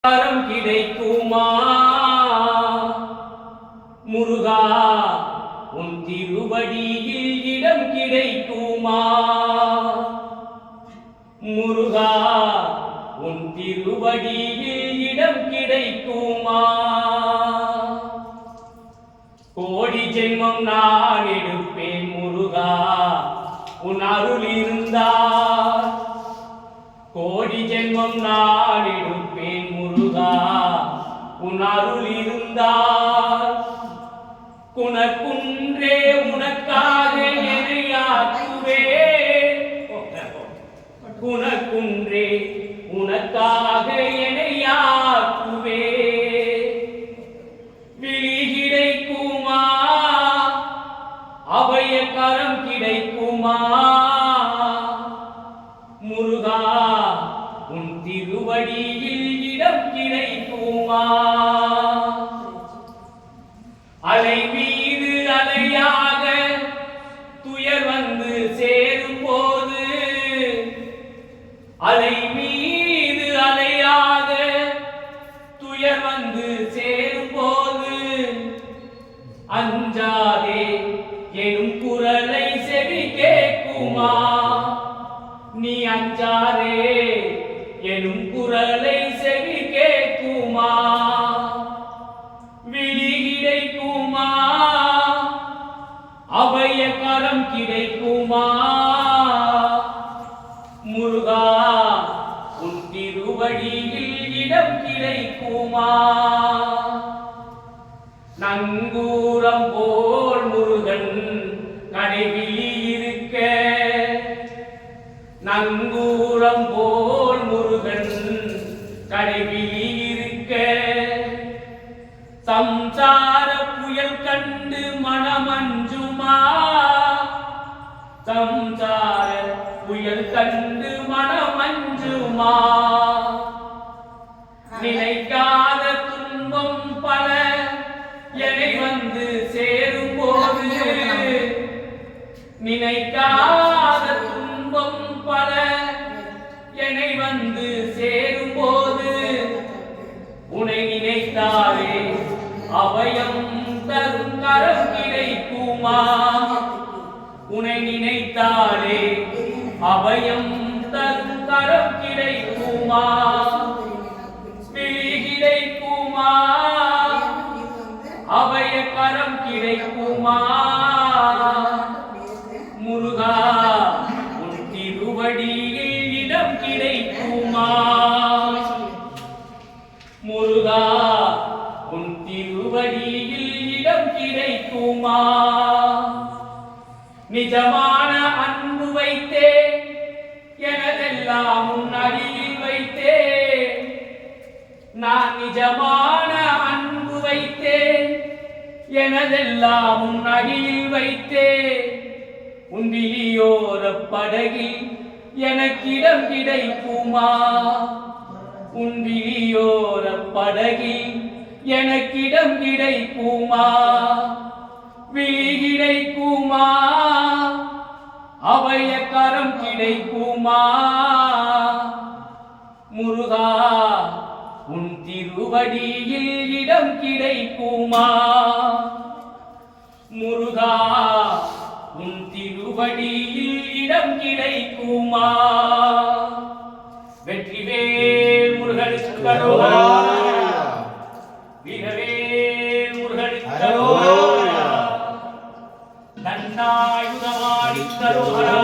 வரம் கிடைக்குமா முருகா, உன் திருவடியில் இடம் கிடைக்குமா முருகா, உன் திருவடியில் இடம் கிடைக்குமா? கோடி ஜென்மம் நான் எடுப்பேன் முருகா, உன் அருள் இருந்தால். கோடி ஜென்மம் நான் எடுப்பேன் முருகா, உன் அருள் இருந்தால். குணக்குன்றே உனக்காக எனையாக்குவேன், குணக்குன்றே உனக்காக எனையாக்குவேன். விழி கிடைக்குமா, அபய கரம் கிடைக்குமா முருகா, உன் திருவடியில் இடம் கிடைக்குமா? அலை மீது அலையாக துயர் வந்து சேரும் போது, அலை மீது அலையாக துயர் வந்து சேரும் போது, அஞ்சாதே எனும் குரலை செவி கேட்குமா? நீ அஞ்சாதே எனும் குரலை செவி கேட்குமா? விழி கிடைக்குமா, அபய கரம் கிடைக்குமா முருகா, உன் திருவடியில் இடம் கிடைக்குமா? நங்கூரம் போல் முருகன் கடைவிழி இருக்க, நங்கூரம் போல் முருகன் கடைவிழி இருக்க, சம்சார புயல் கண்டு மனமஞ்சுமா? சம்சார புயல் கண்டு மனமஞ்சுமா? நினைக்காத துன்பம் பல என்னை வந்து சேரும் போது, நினைக்காத துன்பம் பல என்னை வந்து சேரும் போது, உன்னை நினைத்தாரே அபயம் தரும் கரம் கிடைக்குமா? உன்னை நினைத்தாரே அபயம் தரும் கரம் கிடைக்குமா? விழி கிடைக்குமா, அபய கரம் கிடைக்குமா முருகா, உன் திருவடியில் இடம் கிடைக்குமா? முருகா, உன் திருவடியில் இடம் கிடைக்குமா? நிஜமான அன்பு வைத்தே எனதெல்லாம் உன் அடியில் வைத்தே, நான் நிஜமான அன்பு வைத்தே எனதெல்லாம் உன் அடியில் வைத்தே. உன் விழியோர படகில் எனக்கிடம் கிடைக்குமா? உன் விழியோர படகில் எனக்கிடம் கிடைக்குமா? விழி கிடைக்குமா, அபய கரம் கிடைக்குமா முருகா, உன் திருவடியில் இடம் கிடைக்குமா? முருகா, உன் திருவடியில் இடம் கிடைக்குமா? வெற்றிவேல் முருகனுக்கு அரோகரா, வீரவேல் முருகனுக்கு அரோகரா, தண்டாயுதமாடி அரோகரா.